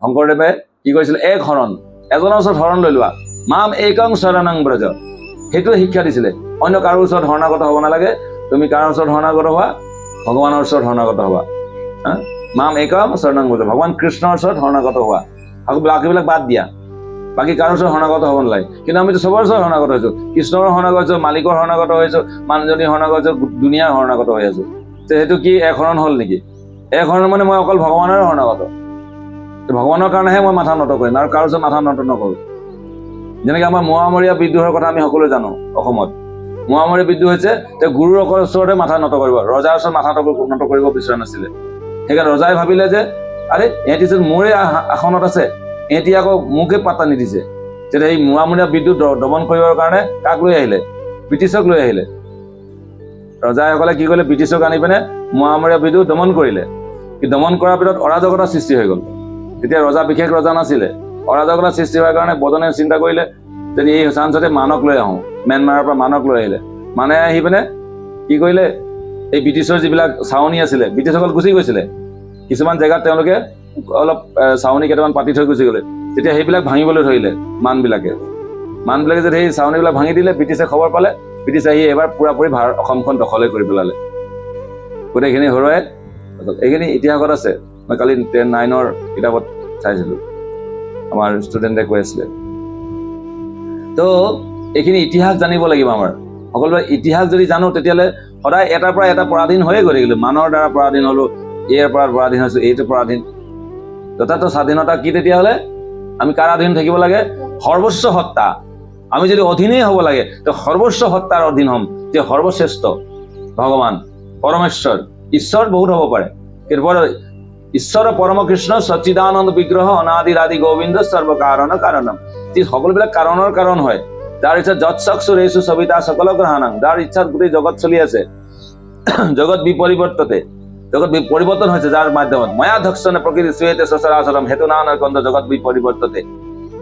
শংকৰদেৱে কি কৰিছিল, এক শৰণ, এজনৰ ওচৰত শৰণ লৈ লোৱা, মাম একং শৰণং ব্ৰজ, সেইটো শিক্ষা দিছিলে। অন্য কাৰো ওচৰত শৰণাগত হ'ব নালাগে, তুমি কাৰ ওচৰত শৰণাগত হোৱা, ভগৱানৰ ওচৰত শৰণাগত হোৱা। মাম একং শৰণং ব্ৰজ, ভগৱান কৃষ্ণৰ ওচৰত শৰণাগত হোৱা, বাকীবিলাক বাদ দিয়া, বাকী কাৰো ওচৰত শৰণাগত হ'ব নালাগে। কিন্তু আমিতো চবৰ ওচৰত শৰণাগত হৈছো, কৃষ্ণৰ শৰণাগত হৈছো, মালিকৰ শৰণাগত হৈছো, মানুহজনীৰ শৰণাগত হৈছো, দুনিয়াৰ শৰণাগত হৈ আছো। সেইটো কি এক শৰণ হ'ল নেকি? এক শৰণ মানে মই অকল ভগৱানৰ শৰণাগত, ভগৱানৰ কাৰণেহে মই মাথা নত কৰিম আৰু কাৰো ওচৰত মাথা নত নকৰোঁ। যেনেকৈ আমাৰ মোৱামৰীয়া বিদ্ৰোহৰ কথা আমি সকলোৱে জানো। অসমত মোৱামৰীয়া বিদ্ৰোহ হৈছে গুৰুৰ ওচৰতে মাথা নত কৰিব, ৰজাৰ ওচৰত মাথা নত কৰিব বিচৰা নাছিলে। সেইকাৰণে ৰজাই ভাবিলে যে আৰে ইহঁতি যদি মোৰে আসনত আছে, ইহঁতি আকৌ মোকে পাত্তা নিদিছে। তেতিয়া এই মোৱামৰীয়া বিদ্ৰোহ দমন কৰিবৰ কাৰণে কাক লৈ আহিলে? ব্ৰিটিছক লৈ আহিলে। ৰজাসকলে কি কৰিলে, ব্ৰিটিছক আনি পিনে মোৱামৰীয়া বিদ্ৰোহ দমন কৰিলে। কিন্তু দমন কৰাৰ পিছত অৰাজকতাৰ সৃষ্টি হৈ গ'ল। তেতিয়া ৰজা বিশেষ ৰজা নাছিলে, অৰাজকতাৰ সৃষ্টি হোৱাৰ কাৰণে বদনে চিন্তা কৰিলে যদি এই চান্সতে মানক লৈ আহোঁ। ম্যানমাৰৰ পৰা মানক লৈ আহিলে। মানে আহি পিনে কি কৰিলে, এই ব্ৰিটিছৰ যিবিলাক চাৱনি আছিলে, ব্ৰিটিছসকল গুচি গৈছিলে। কিছুমান জেগাত তেওঁলোকে অলপ চাৱনি কেইটামান পাতি থৈ গুচি গ'লে। তেতিয়া সেইবিলাক ভাঙিবলৈ ধৰিলে মানবিলাকে যদি সেই চাৱনিবিলাক ভাঙি দিলে, ব্ৰিটিছে খবৰ পালে, ব্ৰিটিছে আহি এবাৰ পুৰাপুৰি অসমখন দখলে কৰি পেলালে, গোটেইখিনি হৰুৱাই। এইখিনি ইতিহাসত আছে, মই কালি 9ৰ কিতাপত চাইছিলোঁ, আমাৰ ষ্টুডেণ্টে কৈ আছিলে। তো এইখিনি ইতিহাস জানিব লাগিব আমাৰ সকলোৱে। ইতিহাস যদি জানো তেতিয়াহ'লে সদায় এটাৰ পৰা এটা পৰাধীন হৈয়ে গৈ থাকিলোঁ। মানৰ দ্বাৰা পৰাধীন হ'লোঁ, ইয়াৰ পৰা পৰাধীন হৈছোঁ, এইটো পৰাধীন। যথাৰ্থ স্বাধীনতা কি তেতিয়াহ'লে? আমি কাৰ অধীন থাকিব লাগে? সৰ্বোচ্চ সত্তা। আমি যদি অধীনেই হ'ব লাগে, তো সৰ্বোচ্চ সত্তাৰ অধীন হ'ম, যে সৰ্বশ্ৰেষ্ঠ ভগৱান পৰমেশ্বৰ। ঈশ্বৰ বহুত হ'ব পাৰে, কিন্তু ঈশ্বৰ পৰম কৃষ্ণ সচ্চিদানন্দ বিগ্ৰহ অনাদিৰ আদি গোবিন্দ সৰ্বকাৰণ কাৰণম, যি সকলোবিলাক কাৰণৰ কাৰণ হয়, যাৰ ইচ্ছা যৎসক্ষু ৰেচু সবিতা সকল গ্ৰহাণং, যাৰ ইচ্ছাত গোটেই জগত চলি আছে। জগত বিপৰিবৰ্ততে, জগত পৰিৱৰ্তন হৈছে যাৰ মাধ্যমত। ময়া ধক্ষণে প্ৰকৃতি শ্বেতে সচৰাচৰম হেতু নানাৰ কন্দ জগত বিপৰিবৰ্ততে,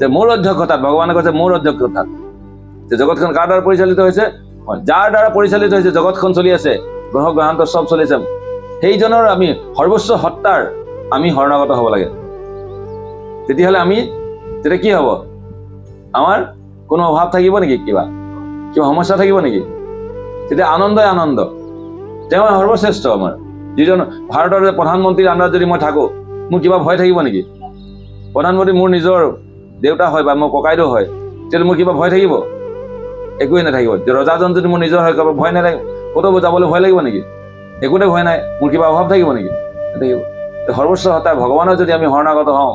যে মোৰ অধ্যক্ষতাত, ভগৱানে কৈছে মোৰ অধ্যক্ষতাত, যে জগতখন কাৰ দ্বাৰা পৰিচালিত হৈছে? যাৰ দ্বাৰা পৰিচালিত হৈছে জগতখন চলি আছে, গ্ৰহ গ্ৰহান্তৰ চব চলি আছে, সেইজনৰ আমি সৰ্বোচ্চ সত্তাৰ আমি শৰণাগত হ'ব লাগে। তেতিয়াহ'লে আমি তেতিয়া কি হ'ব? আমাৰ কোনো অভাৱ থাকিব নেকি? কিবা সমস্যা থাকিব নেকি? তেতিয়া আনন্দই আনন্দ, তেওঁ সৰ্বশ্ৰেষ্ঠ। আমাৰ যিজন ভাৰতৰ প্ৰধানমন্ত্ৰীৰ আণ্ডাৰত যদি মই থাকোঁ, মোৰ কিবা ভয় থাকিব নেকি? প্ৰধানমন্ত্ৰী মোৰ নিজৰ দেউতা হয় বা মোৰ ককাইদেউ হয়, তেতিয়া মোৰ কিবা ভয় থাকিব? একোৱেই নাথাকিব। ৰজাজন যদি মোৰ নিজৰ হয়, ভয় নাথাকিব। ক'তো যাবলৈ ভয় লাগিব নেকি? একোতে ভয় নাই। মোৰ কিবা অভাৱ থাকিব নেকি? নাথাকিব। সৰ্বোচ্চ সত্তা ভগৱানৰ যদি আমি শৰণাগত হওঁ,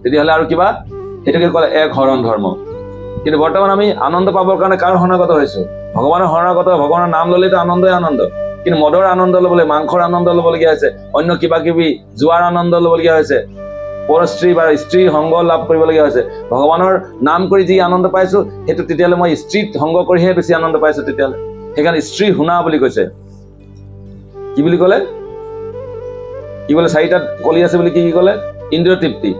তেতিয়াহ'লে আৰু কিবা, সেইটোকে ক'লে এক শৰণ ধৰ্ম। কিন্তু বৰ্তমান আমি আনন্দ পাবৰ কাৰণে কাৰ শৰণাগত হৈছোঁ? ভগৱানৰ শৰণাগত। ভগৱানৰ নাম ল'লেতো আনন্দই আনন্দ, কিন্তু মদৰ আনন্দ ল'বলৈ, মাংসৰ আনন্দ ল'বলগীয়া হৈছে, অন্য কিবা কিবি যোৱাৰ আনন্দ ল'বলগীয়া হৈছে, পৰস্ত্ৰী বা স্ত্ৰীৰ সংগ লাভ কৰিবলগীয়া হৈছে। ভগৱানৰ নাম কৰি যি আনন্দ পাইছোঁ, সেইটো তেতিয়াহ'লে মই স্ত্ৰীত সংগ কৰিহে বেছি আনন্দ পাইছোঁ। তেতিয়াহ'লে সেইকাৰণে স্ত্ৰী শুনা বুলি কৈছে। কি বুলি ক'লে? কি বোলে? 4টা কলি আছে বুলি কি ক'লে? ইন্দ্ৰিয় তৃপ্তি।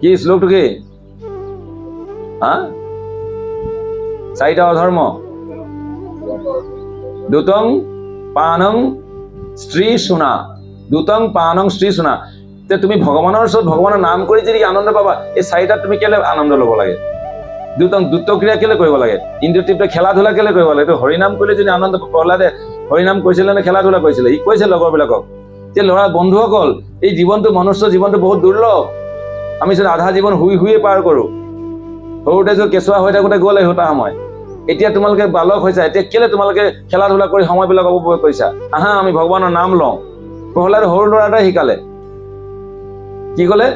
কি শ্লোকটো কি? 4টা অধৰ্ম। দুতং পানং স্ত্ৰী শুনা, দুতং পানং স্ত্ৰী শুনা। যে তুমি ভগৱানৰ ওচৰত ভগৱানৰ নাম কৰি যদি আনন্দ পাবা, এই 4টাত তুমি কেলে আনন্দ ল'ব লাগে? দ্ৰুত ক্ৰিয়া কেলে কৰিব লাগে? ইন্দ্ৰিয় তৃপ্তি খেলা ধূলা কেলে কৰিব লাগে? হৰিনাম কৰিলে যদি আনন্দ, প্ৰহ্লাদে হৰিনাম কৰিছিলে নে খেলা ধূলা কৰিছিলে? সি কৈছে লগৰবিলাকক যে ল'ৰা বন্ধুসকল, এই জীৱনটো, মনুষ্য জীৱনটো বহুত দুৰ্লভ। আমি যদি আধা জীৱন শুইয়ে পাৰ কৰোঁ। সৰুতে যদি কেঁচুৱা হৈ থাকোঁতে গ'ল এটা সময়, এতিয়া তোমালোকে বালক হৈছা, এতিয়া কেলে তোমালোকে খেলা ধূলা কৰি সময়বিলাক অপব্যয় কৰিছা? আহা আমি ভগৱানৰ নাম লওঁ। প্ৰহ্লাদে সৰু ল'ৰা এটাই শিকালে। কি ক'লে?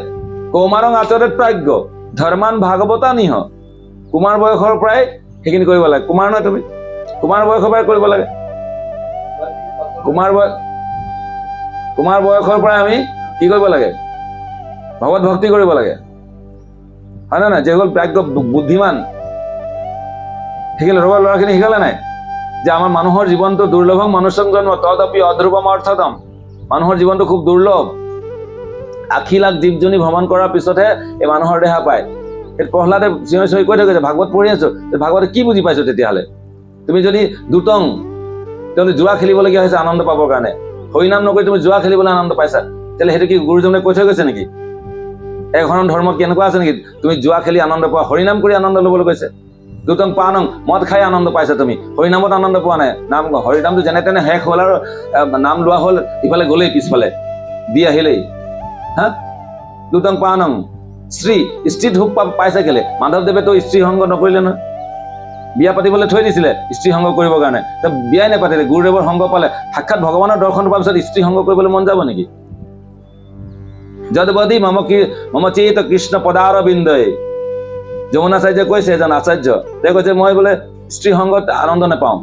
কৌমাৰং আচৰেত প্ৰাজ্ঞ ধৰ্মান ভাগৱতা নিহ। কুমাৰ বয়সৰ পৰাই সেইখিনি কৰিব লাগে। কুমাৰ নহয় তুমি, কুমাৰ বয়সৰ পৰাই কৰিব লাগে। কুমাৰ বয়সৰ পৰাই আমি কি কৰিব লাগে? ভগৱত ভক্তি কৰিব লাগে, হয় নে নাই? যিসকল প্ৰাজ্ঞ বুদ্ধিমান, শিকিলে ল'ৰাখিনি শিকালে নাই যে আমাৰ মানুহৰ জীৱনটো দুৰ্লভম মনুষ্যং জন্ম তদপি অধ্ৰুৱম অৰ্থতম। মানুহৰ জীৱনটো খুব দুৰ্লভ। 80 লাখ জীৱ-জনী ভ্ৰমণ কৰাৰ পিছতহে এই মানুহৰ দেহা পায়। প্ৰহ্লাদে চিঞৰি কৈ থাকে যে ভাগৱত পঢ়ি আছো, ভাগৱতে কি বুজি পাইছো? তেতিয়াহ'লে তুমি যদি দুতং, তুমি জোৱা খেলিবলগীয়া হৈছে আনন্দ পাবৰ কাৰণে, হৰিনাম নকৰি তুমি জোৱা খেলিবলৈ আনন্দ পাইছা, তেতিয়াহ'লে সেইটো কি গুৰুজনে কৈ থৈ গৈছে নেকি? এক হৰণ ধৰ্ম কেনেকুৱা আছে নেকি? তুমি জুৱা খেলি আনন্দ পোৱা, হৰিনাম কৰি আনন্দ ল'বলৈ কৈছে। দুটং পানং, মদ খাই আনন্দ পাইছা তুমি, হৰিনামত আনন্দ পোৱা নাই। নাম হৰিনামটো যেনে তেনে শেষ হ'ল আৰু নাম লোৱা হ'ল, ইফালে গ'লেই পিছফালে দি আহিলেই। হা, দুটং পানং, স্ত্ৰীত সুখ পাইছে কেলে? মাধৱদেৱেতো স্ত্ৰী সংগ নকৰিলে নহয়, বিয়া পাতিবলৈ থৈ দিছিলে স্ত্ৰী সংগ কৰিবৰ কাৰণে, বিয়াই নাপাতিলে। গুৰুদেৱৰ সংগ পালে, সাক্ষাৎ ভগৱানৰ দৰ্শন পোৱাৰ পিছত স্ত্ৰী সংগ কৰিবলৈ মন যাব নেকি? যদবদি মম চেত কৃষ্ণ পদাৰ বিন্দয়ে, যমুনাচাৰ্যই কৈছে, এজন আচাৰ্য, তেওঁ কৈছে মই বোলে স্ত্ৰী সংগত আনন্দ নাপাওঁ,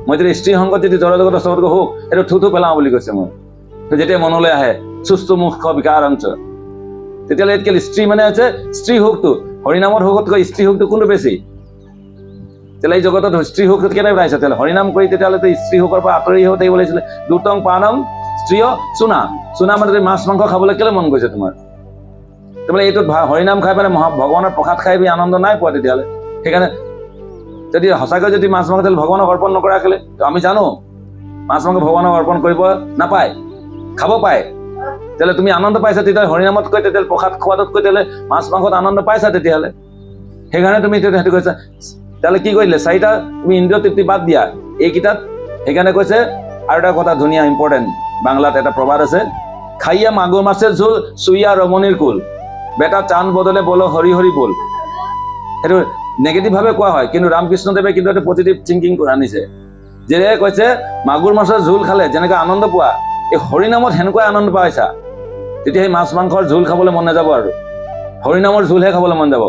মই যদি স্ত্ৰী সংগত যদি জড়জগতৰ চবতকৈ সুখ সেইটো থু পেলাওঁ বুলি কৈছে। মই যেতিয়া মনলৈ আহে সুস্থ মুখ বিকাৰাংশ, তেতিয়াহ'লে কেলে স্ত্ৰী মানে হৈছে স্ত্ৰী সুখটো, হৰিনামৰ সুখতকৈ স্ত্ৰী সুখটো কোনটো বেছি? তেতিয়াহ'লে এই জগতত স্ত্ৰী সুখ কেনেকৈ পাইছে? তেতিয়াহ'লে হৰিনাম কৰি তেতিয়াহ'লে স্ত্ৰী সুখৰ পৰা আঁতৰি হৈ থাকিব লাগিছিলে। দুটং পানম স্ত্ৰীয় চুনা, চুনা মানে মাছ মাংস খাবলৈ কেলে মন গৈছে তোমাৰ? তাৰমানে এইটোত হৰিনাম খাই পেলাই ভগৱানৰ প্ৰসাদ খাই পি আনন্দ নাই পোৱা তেতিয়াহ'লে। সেইকাৰণে যদি সঁচাকৈ যদি মাছ মাংস তেতিয়াহ'লে ভগৱানক অৰ্পণ নকৰা কেলে? আমি জানো মাছ মাংস ভগৱানক অৰ্পণ কৰিব নাপায়, খাব পায়। তেতিয়াহ'লে তুমি আনন্দ পাইছা, তেতিয়াহ'লে হৰিনামতকৈ তেতিয়াহ'লে প্ৰসাদ খোৱাতকৈ তেতিয়াহ'লে মাছ মাংসত আনন্দ পাইছা তেতিয়াহ'লে। সেইকাৰণে তুমি সেইটো কৈছা। তাহলে কি কৰিলে? চাৰিটা তুমি ইন্দ্ৰিয় তৃপ্তি বাদ দিয়া এইকেইটাত। সেইকাৰণে কৈছে আৰু এটা কথা ধুনীয়া ইম্পৰ্টেণ্ট, বাংলাত এটা প্ৰবাদ আছে, খাইয়া মাগুৰ মাছেৰ ঝোল চুইয়া ৰমণীৰ কুল, বেটা চান বদলে বলো হৰি হৰি বল। সেইটো নেগেটিভ ভাৱে কোৱা হয়, কিন্তু ৰামকৃষ্ণদেৱে কিন্তু এটা পজিটিভ থিংকিং আনিছে। যে কৈছে মাগুৰ মাছৰ ঝোল খালে যেনেকৈ আনন্দ পোৱা, এই হৰিনামত সেনেকুৱাই আনন্দ পাইছা, তেতিয়া সেই মাছ মাংসৰ ঝোল খাবলৈ মন নাযাব, আৰু হৰিনামৰ ঝোলহে খাবলৈ মন যাব।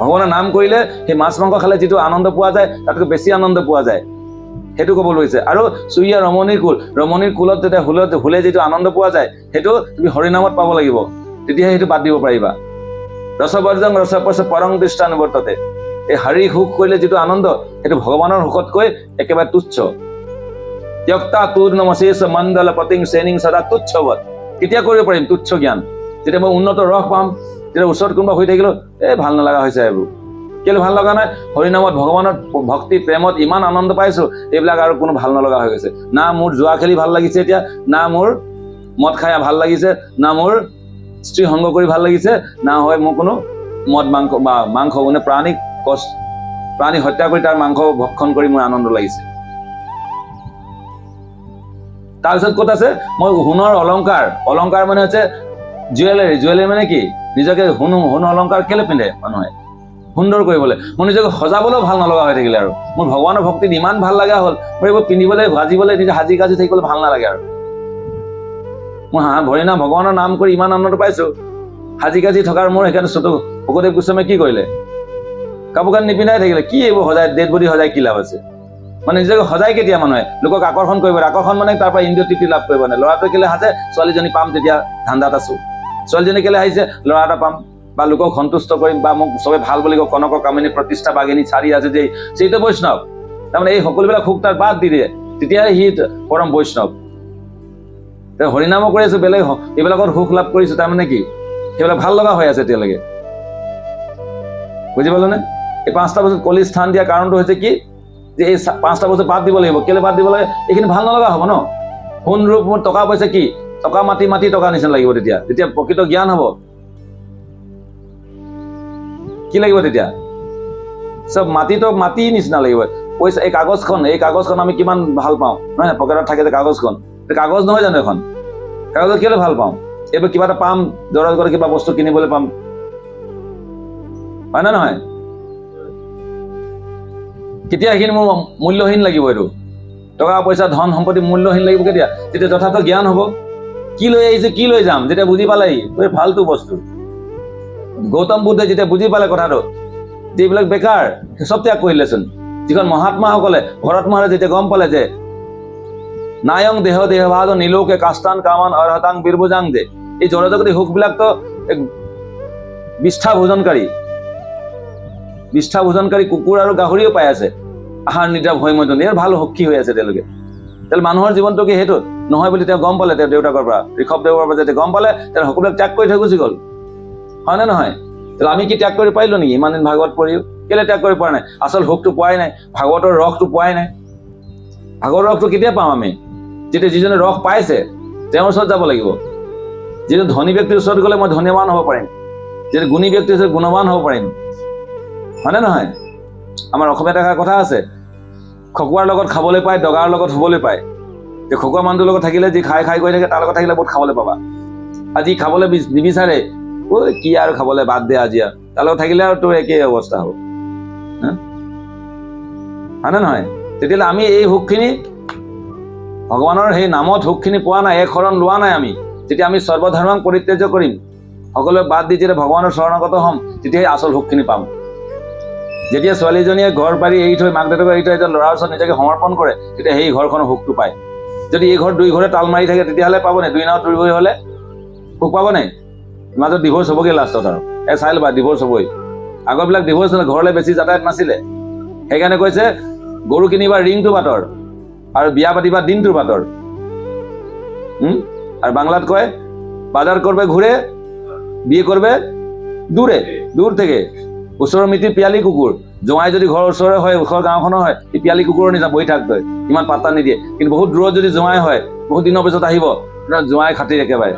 ভগৱানৰ নাম কৰিলে সেই মাছ মাংস খালে যিটো আনন্দ পোৱা যায় তাতকৈ বেছি আনন্দ পোৱা যায়, সেইটো ক'ব লৈছে। আৰু চুইয়া ৰমণীৰ কুল, ৰমণীৰ কুলত যেতিয়া হুলে যিটো আনন্দ পোৱা যায় সেইটো তুমি হৰিনামত পাব লাগিব, তেতিয়াহে সেইটো বাদ দিব পাৰিবা। ৰসবৰ্জং ৰসপচ পৰং দৃষ্টানুবৰ্ততে, এই শাৰীৰিক সুখ কৰিলে যিটো আনন্দ সেইটো ভগৱানৰ সুখতকৈ একেবাৰে তুচ্ছ। ত্যক্তা তূৰ্ণমশেষ মণ্ডল পতিং শ্ৰেণীং সদা তুচ্ছবৎ। কেতিয়া কৰিব পাৰিম তুচ্ছ জ্ঞান? যেতিয়া মই উন্নত ৰস পাম, তেতিয়া ওচৰত কোনোবা হৈ থাকিলেও ভাল নলগা হৈছে। এইবোৰ কেলে ভাল লগা নাই? হৰিনামত ভগৱানৰ ভক্তি প্ৰেমত ইমান আনন্দ পাইছো, এইবিলাক আৰু কোনো ভাল নলগা হৈ গৈছে। না মোৰ জুৱা খেলি ভাল লাগিছে এতিয়া, না মোৰ মদ খাই ভাল লাগিছে, না মোৰ স্ত্ৰী সংগ কৰি ভাল লাগিছে, না হয় মোৰ কোনো মদ মাংস বা মাংস মানে প্ৰাণী হত্যা কৰি তাৰ মাংস ভক্ষণ কৰি মোৰ আনন্দ লাগিছে। তাৰপিছত ক'ত আছে? মই সোণৰ অলংকাৰ, অলংকাৰ মানে হৈছে জুৱেলাৰী। জুৱেলাৰী মানে কি? নিজকে সোণ অলংকাৰ কেলে পিন্ধে মানুহে? সুন্দৰ কৰিবলৈ, মোৰ নিজকে সজাবলৈও ভাল নলগা হৈ থাকিলে। আৰু মোৰ ভগৱানৰ ভক্তিত ইমান ভাল লগা হ'ল, মোৰ এইবোৰ পিন্ধিবলৈ ভাজিবলৈ নিজে সাজি কাজি থাকিবলৈ ভাল নালাগে। আৰু মোৰ হৰিনাম ভগৱানৰ নাম কৰি ইমান আনন্দ পাইছো, সাজি কাজি থকাৰ মোৰ সেইকাৰণে ভগদেৱ গোস্বামীয়ে কি কৰিলে? কাপোৰ কানি নিপিন্ধাই থাকিলে। কি এইবোৰ সজাই, ডেড বডি সজাই কি লাভ আছে? মানে নিজকে সজাই কেতিয়া মানুহে লোকক আকৰ্ষণ কৰিব? আকৰ্ষণ মানে তাৰ পৰা ইন্দ্ৰিয় তৃপ্তি লাভ কৰিব নাই। ল'ৰাটোৱে কেলে সাজে? ছোৱালীজনী পাম তেতিয়া ধান্দাত আছো। ছোৱালীজনী কেলে আহিছে? ল'ৰা এটা পাম বা লোকক সন্তুষ্ট কৰিম বা মোক চবে ভাল বুলি কয়, কনক কামিনী প্ৰতিষ্ঠা বাগিনী চাৰি আছে যে সেইটো বৈষ্ণৱ। তাৰমানে এই সকলোবিলাক সুখ তাৰ বাদ দি দিয়ে, তেতিয়াহে সি পৰম বৈষ্ণৱ। হৰিনামো কৰি আছো, বেলেগ এইবিলাকত সুখ লাভ কৰিছো, তাৰমানে কি সেইবিলাক ভাল লগা হৈ আছে এতিয়ালৈকে? বুজি পালো নে? এই 5টা বছৰত কলি স্থান দিয়া কাৰণটো হৈছে কি? যে এই 5টা বছৰ বাদ দিব লাগিব। কেলে বাদ দিব লাগে? এইখিনি ভাল নলগা হ'ব ন। সোণ ৰূপ মোৰ টকা পইচা কি? টকা মাটি মাটি টকা নিচিনা লাগিব। তেতিয়া প্ৰকৃত জ্ঞান হ'ব। কি লাগিব তেতিয়া? চব মাটি নিচিনা লাগিব। পইচা, এই কাগজখন আমি কিমান ভাল পাওঁ নহয়? পকেটত থাকে যে কাগজখন, কাগজ নহয় জানো? এখন কাগজত কেলে ভাল পাওঁ? এইবোৰ কিবা এটা পাম, দৰত গ'লে কিবা বস্তু কিনিবলৈ পাম, হয় নে নহয়? কেতিয়া সেইখিনি মোৰ মূল্যহীন লাগিব? এইটো টকা পইচা ধন সম্পত্তি মূল্যহীন লাগিব কেতিয়া? যেতিয়া যথাৰ্থ জ্ঞান হ'ব। কি লৈ আহিছে, কি লৈ যাম, যেতিয়া বুজি পালেহি ফাল্টু বস্তু। গৌতম বুদ্ধই যেতিয়া বুজি পালে কথাটো যে এইবিলাক বেকাৰ, চব ত্যাগ কৰিলেচোন। যিখন মহাত্মাসকলে, ভৰত মহাৰাজে যেতিয়া গম পালে যে নায়ং দেহ দেহভাদ নীলোকে কাস্তান কামান অৰ্হতাং বীৰভুজাং, যে এই জড়জগতি সুখবিলাকতো বিষ্ঠা ভোজনকাৰী কুকুৰ আৰু গাহৰিও পাই আছে। আহাৰ নিদ্ৰা ভয় মৈথুন, ইয়াৰ ভাল সখী হৈ আছে তেওঁলোকে। তাহলে মানুহৰ জীৱনটো কি সেইটো নহয় বুলি তেওঁ গম পালে, তেওঁ দেউতাকৰ পৰা, ঋষভদেৱৰ পৰা যেতিয়া গম পালে, তেওঁ সকলোবিলাক ত্যাগ কৰি থৈ গুচি গ'ল, হয় নে নহয়? তাহলে আমি কি ত্যাগ কৰি পাৰিলো নেকি? ইমান দিন ভাগৱত পঢ়িও কেলে ত্যাগ কৰি পৰা নাই? আচল সুখটো পোৱাই নাই, ভাগৱতৰ ৰসটো পোৱাই নাই। ভাগৱতৰ ৰসটো কেতিয়া পাম আমি? যেতিয়া যিজনে ৰস পাইছে তেওঁৰ ওচৰত যাব লাগিব। যিটো ধনী ব্যক্তিৰ ওচৰত গ'লে মই ধন্যবান হ'ব পাৰিম, যিটো গুণী ব্যক্তিৰ ওচৰত গুণৱান হ'ব পাৰিম, হয়নে নহয়? আমাৰ অসমীয়াত এটা কথা আছে, খকুৱাৰ লগত খাবলৈ পায়, দগাৰ লগত শুবলৈ পায়। যে খকুৱা মানুহটোৰ লগত থাকিলে যি খাই খাই গৈ থাকে, তাৰ লগত থাকিলে বহুত খাবলৈ পাবা। আৰু যি খাবলৈ নিবিচাৰে, ঐ কি আৰু খাবলৈ, বাদ দে আজি, আৰু তাৰ লগত থাকিলে আৰু তোৰ একেই অৱস্থা হ'ব, হয়নে নহয়? তেতিয়াহ'লে আমি এই সুখখিনি, ভগৱানৰ সেই নামত সুখখিনি পোৱা নাই, এক শৰণ লোৱা নাই আমি। যেতিয়া আমি সৰ্বধৰ্মক পৰিত্যাজ্য কৰিম, সকলোৱে বাদ দি যেতিয়া ভগৱানৰ শৰণাগত হ'ম, তেতিয়াই আচল সুখখিনি পাম। যেতিয়া ছোৱালীজনীয়ে ঘৰ পাৰি এৰি থৈ, মাক দেউতাকক এৰি থৈ এতিয়া ল'ৰাৰ ওচৰত নিজকে সমৰ্পণ কৰে, তেতিয়া সেই ঘৰখনৰ সুখটো পায়। যদি এই ঘৰ দুই ঘৰে তাল মাৰি থাকে, তেতিয়াহ'লে পাবনে? দুই নাৱত তুৰি বহি হ'লে সুখ পাবনে? মাজত ডিভোৰ্চ হ'বগৈ লাষ্টত, আৰু চাই ল'বা, ডিভোৰ্চ হ'বই। আগৰবিলাক ডিভোৰ্চ নহ'লে, ঘৰলৈ বেছি যাতায়াত নাছিলে। সেইকাৰণে কৈছে গৰু কিনিবা ৰিংটো বাটৰ, আৰু বিয়া পাতিবা দিনটোৰ বাটৰ। আৰ বাংলাত কয় বাজাৰ কৰবে ঘুৰে, বিয়ে কৰবে দূৰে, দূৰ থেকে। ওচৰৰ মিতিৰ পিয়ালি কুকুৰ, জোঁৱাই যদি ঘৰৰ ওচৰৰে হয়, ওচৰৰ গাঁওখনৰ হয়, এই পিয়ালি কুকুৰৰ নিচিনা বহি থাকতৈ, ইমান পাত্তা নিদিয়ে। কিন্তু বহুত দূৰত যদি জোঁৱাই হয়, বহুত দিনৰ পিছত আহিব, জোঁৱাই খাতিৰ একেবাৰে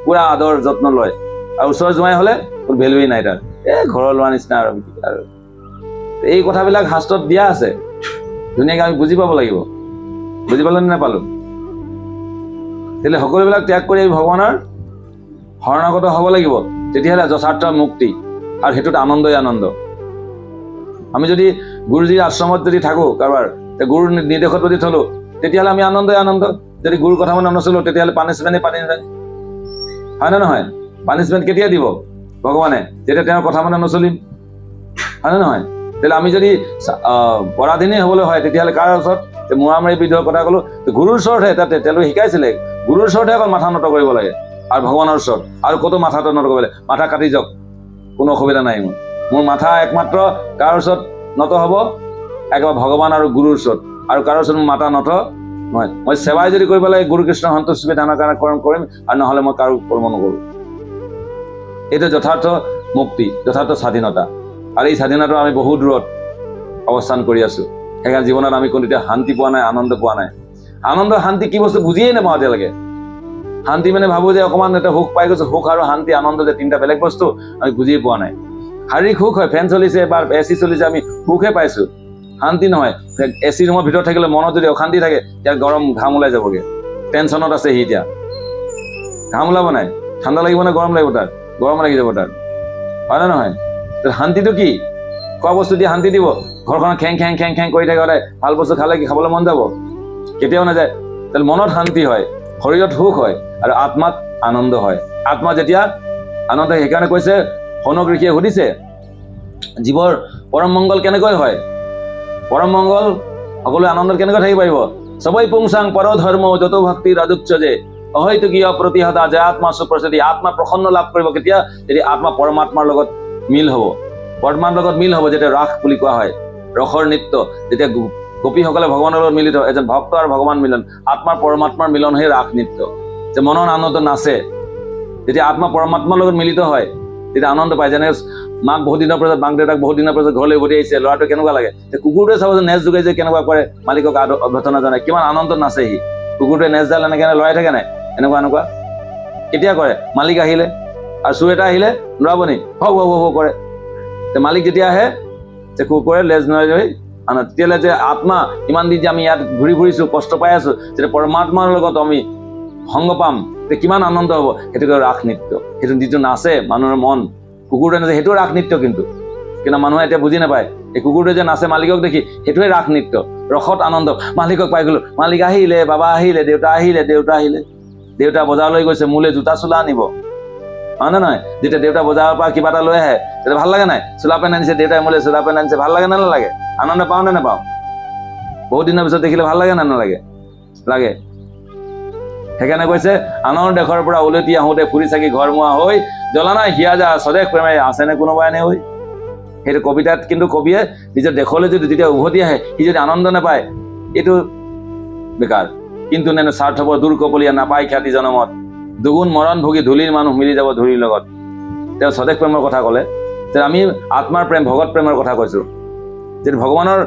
পুৰা আদৰ যত্ন লয়। আৰু ওচৰৰ জোঁৱাই হ'লে ভেলুৱেই নাই তাৰ, ঘৰৰ লোৱাৰ নিচিনা। আৰু এই কথাবিলাক শাস্ত্ৰত দিয়া আছে, ধুনীয়াকৈ আমি বুজি পাব লাগিব। বুজি পালো নে নাপালো? তেতিয়াহ'লে সকলোবিলাক ত্যাগ কৰি ভগৱানৰ শৰণাগত হ'ব লাগিব, তেতিয়াহ'লে যথাৰ্থ মুক্তি। আৰু সেইটোত আনন্দই আনন্দ। আমি যদি গুৰুজীৰ আশ্ৰমত যদি থাকোঁ কাৰোবাৰ, গুৰুৰ নিৰ্দেশত যদি থলো, তেতিয়াহ'লে আমি আনন্দই আনন্দ। যদি গুৰুৰ কথা মানে নচলো, তেতিয়াহ'লে পানিছমেণ্টেই পানী যায়, হয় নে নহয়? পানিছমেণ্ট কেতিয়া দিব ভগৱানে? যেতিয়া তেওঁৰ কথা মানে নচলিম, হয় নে নহয়? তেতিয়াহ'লে আমি যদি পৰাধীনেই হ'বলৈ হয়, তেতিয়াহ'লে কাৰ ওচৰত? মূৰামূৰি বিধৰ কথা ক'লো, গুৰুৰ ওচৰতহে। তাতে তেওঁলোকে শিকাইছিলে গুৰুৰ ওচৰতহে অকল মাথা নত কৰিব লাগে, আৰু ভগৱানৰ ওচৰত আৰু ক'তো মাথাটো নত কৰিব লাগে। মাথা কাটি যাওক, কোনো অসুবিধা নাই। মোৰ মাথা একমাত্ৰ কাৰ ওচৰত নত হ'ব? একেবাৰে ভগৱান আৰু গুৰুৰ ওচৰত। আৰু কাৰো ওচৰত মোৰ মাথা নত নহয়। মই সেৱাই যদি কৰিব লাগে, গুৰু কৃষ্ণ সন্তুষ্টি বিধানৰ কাৰণে কৰ্ম কৰিম, আৰু নহ'লে মই কাৰো কৰ্ম নকৰোঁ। এইটো যথাৰ্থ মুক্তি, যথাৰ্থ স্বাধীনতা। আৰু এই স্বাধীনতা আমি বহু দূৰত অৱস্থান কৰি আছোঁ। সেইকাৰণে জীৱনত আমি কোনো এতিয়া শান্তি পোৱা নাই, আনন্দ পোৱা নাই। আনন্দ শান্তি কি বস্তু বুজিয়েই নাপাওঁ এতিয়ালৈকে। শান্তি মানে ভাবোঁ যে অকণমান এটা সুখ পাই গৈছোঁ। সুখ আৰু শান্তি, আনন্দ যে তিনিটা বেলেগ বস্তু, আমি বুজিয়ে পোৱা নাই। শাৰীৰিক সুখ হয়, ফেন চলিছে বা AC চলিছে, আমি সুখহে পাইছোঁ, শান্তি নহয়। AC ৰুমৰ ভিতৰত থাকিলে মনত যদি অশান্তি থাকে, তেতিয়া গৰম ঘাম ওলাই যাবগৈ। টেনশ্যনত আছে সি, এতিয়া ঘাম ওলাব নাই, ঠাণ্ডা লাগিব নে গৰম লাগিব? তাত গৰম লাগি যাব তাত, হয় নে নহয়? শান্তিটো কি? খোৱা বস্তু দিয়ে শান্তি দিব? ঘৰখনত খেং খেং খেং খেং কৰি থাকে সদায়, ভাল বস্তু খালে কি খাবলৈ মন যাব? কেতিয়াও নাযায়। তাহলে মনত শান্তি হয়, শৰীৰত সুখ হয়, আৰু আত্মাত আনন্দ হয়। আত্মা যেতিয়া আনন্দ, সেইকাৰণে কৈছে শৌনক ঋষিয়ে সুধিছে, জীৱৰ পৰম মংগল কেনেকৈ হয়? পৰম মংগল সকলোৱে আনন্দত কেনেকৈ থাকিব পাৰিব? সবই পুংসাং পৰ ধৰ্ম যত ভক্তি ৰাজুচ্যজে অহৈতুকীয় প্ৰতিহতা যে আত্মা সুপ্ৰসিদ্ধি। আত্মা প্ৰসন্ন লাভ কৰিব কেতিয়া? যদি আত্মা পৰমাত্মাৰ লগত মিল হ'ব, পৰমাত্মাৰ লগত মিল হ'ব। যেতিয়া ৰাস বুলি কোৱা হয়, ৰসৰ নৃত্য, যেতিয়া গোপীসকলে ভগৱানৰ লগত মিলিত হয়, এজন ভক্ত আৰু ভগৱান মিলন, আত্মাৰ পৰমাত্মাৰ মিলন সেই ৰাস নৃত্য। যে মনৰ আনন্দ নাচে, যেতিয়া আত্মা পৰমাত্মাৰ লগত মিলিত হয়, তেতিয়া আনন্দ পায়। যেনে মাক বহুত দিনৰ পিছত, মাক দেউতাক বহুত দিনৰ পিছত ঘৰলৈ উভতি আহিছে, ল'ৰাটো কেনেকুৱা লাগে? কুকুৰটোৱে চাবচোন, নেজ যোগাই যে কেনেকুৱা কৰে, মালিকক অভ্যৰ্থনা জনায়, কিমান আনন্দত নাচে সি। কুকুৰটোৱে নেজডাল এনেকৈ লৰাই থাকে নাই, এনেকুৱা কেতিয়া কৰে? মালিক আহিলে। আৰু চোৰ এটা আহিলে নোৱাব নি? হৌ হৌ হৌ কৰে। মালিক যেতিয়া আহে, যে কুকুৰে লেজ নোৱাৰি লৈ তেতিয়াহ'লে যে আত্মা ইমান দিন যে আমি ইয়াত ঘূৰি ফুৰিছোঁ, কষ্ট পাই আছোঁ, যেতিয়া পৰমাত্মাৰ লগত আমি সংগ পাম, তেতিয়া কিমান আনন্দ হ'ব। সেইটোকে ৰাস নৃত্য। সেইটো যিটো নাচে মানুহৰ মন, কুকুৰটোৱে নাচে, সেইটো ৰাস নৃত্য। কিন্তু মানুহে এতিয়া বুজি নাপায়, এই কুকুৰটোৱে যে নাচে মালিকক দেখি, সেইটোৱে ৰাস নৃত্য। ৰসত আনন্দ, মালিকক পাই গ'লো, মালিক আহিলে, বাবা আহিলে, দেউতা আহিলে, দেউতা আহিলে। দেউতা বজাৰলৈ গৈছে, মোলৈ জোতা চোলা আনিব, হয় নে নহয়? যেতিয়া দেউতা বজাৰৰ পৰা কিবা এটা লৈ আহে, তেতিয়া ভাল লাগে নাই? চোলা পেণ্ট আনিছে দেউতাই, মোলৈ চোলা পেণ্ট আনিছে, ভাল লাগে নে নালাগে? আনন্দ পাওঁ নে নাপাওঁ? বহুত দিনৰ পিছত দেখিলে ভাল লাগে নে নালাগে? লাগে। সেইকাৰণে কৈছে, আনৰ দেশৰ পৰা উলটি আহোঁতে ফুৰি চাকি ঘৰ মোৱা হৈ জ্বলা নাই হিয়া যা স্বদেশ প্ৰেমে আছেনে কোনোবাই এনে হৈ। সেইটো কবিতাত কিন্তু কবিয়ে নিজৰ দেশলৈ যদি যেতিয়া উভতি আহে, সি যদি আনন্দ নাপায়, এইটো বেকাৰ। কিন্তু নে স্বাৰ্থপৰ দূৰ কপলীয়া নাপায় খ্যাতি জনমত, দুগুণ মৰণ ভোগী ধূলিৰ মানুহ মিলি যাব ধূলিৰ লগত। তেওঁ স্বদেশ প্ৰেমৰ কথা ক'লে। যে আমি আত্মাৰ প্ৰেম, ভগত প্ৰেমৰ কথা কৈছোঁ। যদি ভগৱানৰ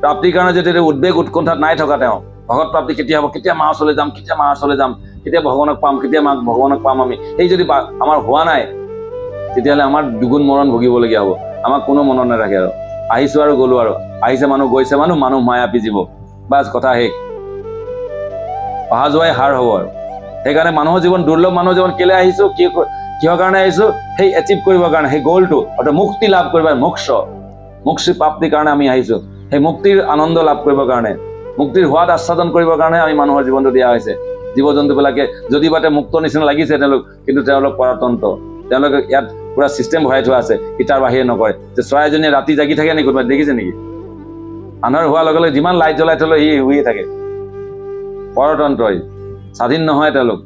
প্ৰাপ্তিৰ কাৰণে যদি উদ্বেগ উৎকণ্ঠাত নাই থকা, তেওঁ ভগত প্ৰাপ্তি কেতিয়া হ'ব, কেতিয়া মাৰ ওচৰলৈ যাম, কেতিয়া মাৰ ওচৰলৈ যাম, কেতিয়া ভগৱানক পাম, কেতিয়া ভগৱানক পাম আমি, সেই যদি আমাৰ হোৱা নাই তেতিয়াহ'লে আমাৰ দুগুণ মৰণ ভুগিবলগীয়া হ'ব। আমাক কোনো মনত নাৰাখে আৰু আহিছো আৰু গ'লো আৰু আহিছে মানুহ গৈছে মানুহ মায়াপী জীৱ, বাছ কথা শেষ। অহা যোৱাই হাৰ হ'ব আৰু সেইকাৰণে মানুহৰ জীৱন দুৰ্লভ। মানুহৰ জীৱন কেলে আহিছো, কিহৰ কাৰণে আহিছো, সেই এচিভ কৰিবৰ কাৰণে, সেই গ'লটো অৰ্থাৎ মুক্তি লাভ কৰিবৰ, মুক্তি প্ৰাপ্তিৰ কাৰণে আমি আহিছো। সেই মুক্তিৰ আনন্দ লাভ কৰিবৰ কাৰণে, মুক্তিৰ সোৱাদ আস্বাদন কৰিবৰ কাৰণে আমি মানুহৰ জীৱনটো দিয়া হৈছে। জীৱ জন্তুবিলাকে যদি বাতে মুক্ত নিচিনা লাগিছে কিন্তু তেওঁলোক পৰতন্ত্ৰ। তেওঁলোকে ইয়াত পুৰা চিষ্টেম ভৰাই থোৱা আছে, ইটাৰ বাহিৰে নকৰে। যে চৰাইজনীয়ে ৰাতি জাগি থাকে নেকি, কোনোবাই দেখিছে নেকি? আন্ধাৰ হোৱাৰ লগে লগে যিমান লাইট জ্বলাই থলেও সি শুয়ে থাকে। পৰতন্ত্ৰই, স্বাধীন নহয় তেওঁলোক।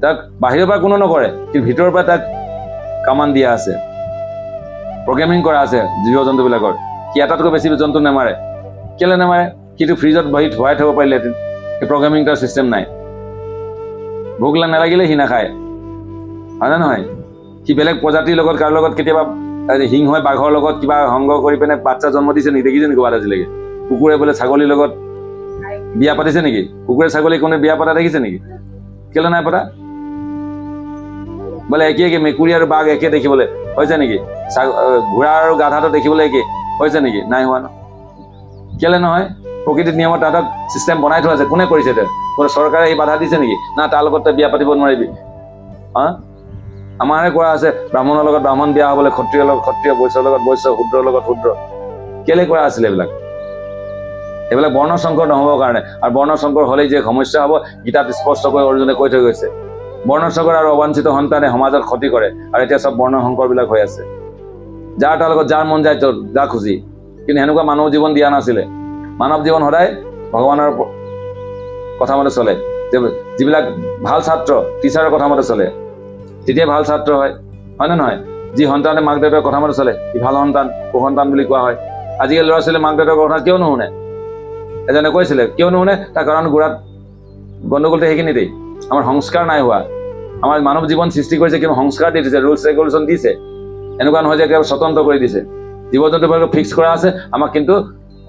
তাক বাহিৰৰ পৰা কোনো নকৰে, কিন্তু ভিতৰৰ পৰা তাক কামান দিয়া আছে, প্ৰগ্ৰেমিং কৰা আছে জীৱ জন্তুবিলাকৰ। সি এটাতকৈ বেছি জন্তু নেমাৰে। কেলে নেমাৰে? সিটো ফ্ৰিজত বহি ধুৱাই থব পাৰিলেহেঁতেন। সেই প্ৰগ্ৰেমিং কৰাৰ চিষ্টেম নাই। ভোক নালাগিলে সি নাখায়, হয়নে নহয়? সি বেলেগ প্ৰজাতিৰ লগত কাৰো লগত কেতিয়াবা সিংহই বাঘৰ লগত কিবা সংগ কৰি পিনে বাচ্চা জন্ম দিছে নেকি? দেখিছে নেকি আজিলৈকে? কুকুৰে বোলে ছাগলীৰ লগত বিয়া পাতিছে নেকি? কুকুৰে ছাগলী কোনে বিয়া পতা দেখিছে নেকি? কেলে নাই পতা? বোলে একে মেকুৰী আৰু বাঘ একে দেখিবলৈ হৈছে নেকি? ঘোঁৰা আৰু গাধাটো দেখিবলৈ একে হৈছে নেকি? নাই হোৱা ন। কেলে নহয়? প্ৰকৃতিৰ নিয়মত তাহাঁতক চিষ্টেম বনাই থোৱা আছে। কোনে কৰিছে? বোলে চৰকাৰে এই বাধা দিছে নেকি? না তাৰ লগত তই বিয়া পাতিব নোৱাৰিবি। আমাৰহে কৰা আছে, ব্ৰাহ্মণৰ লগত ব্ৰাহ্মণ বিয়া হ'বলৈ, ক্ষত্ৰিয়ৰ লগত ক্ষত্ৰিয়, বৈশ্যৰ লগত বৈশ্য, শূদ্ৰৰ লগত শূদ্ৰ। কেলে কৰা আছিলে এইবিলাক? এইবিলাক বৰ্ণ সংকৰ নহ'বৰ কাৰণে। আৰু বৰ্ণ সংকৰ হ'লেই যে সমস্যা হ'ব, গীতাত স্পষ্টকৈ অৰ্জুনে কৈ থৈ গৈছে। বৰ্ণ সংকৰ আৰু অবাঞ্ছিত সন্তানে সমাজত ক্ষতি কৰে। আৰু এতিয়া চব বৰ্ণ সংকৰবিলাক হৈ আছে। যাৰ তাৰ লগত যাৰ মন যায় তোৰ যা খুজি। কিন্তু সেনেকুৱা মানৱ জীৱন দিয়া নাছিলে। মানৱ জীৱন সদায় ভগৱানৰ কথা মতে চলে। যিবিলাক ভাল ছাত্ৰ টিচাৰৰ কথা মতে চলে, তেতিয়াই ভাল ছাত্ৰ হয় নে নহয়? যি সন্তানে মাক দেউতাকৰ কথা মতে চলে সি ভাল সন্তান, সুসন্তান বুলি কোৱা হয়। আজিকালি ল'ৰা ছোৱালীয়ে মাক দেউতাকৰ কথা কিয় নুশুনে? এজনে কৈছিলে কিয় নুশুনে? তাৰ কাৰণ গুড়াত গণ্ডগোলটো সেইখিনিতেই। আমাৰ সংস্কাৰ নাই হোৱা। আমাৰ মানৱ জীৱন সৃষ্টি কৰিছে, কিন্তু সংস্কাৰ দি দিছে, ৰুলছ ৰেগুলেশ্যন দিছে। এনেকুৱা নহয় যে একেবাৰে স্বতন্ত্ৰ কৰি দিছে। জীৱ জন্তুবিলাকক ফিক্স কৰা আছে, আমাক কিন্তু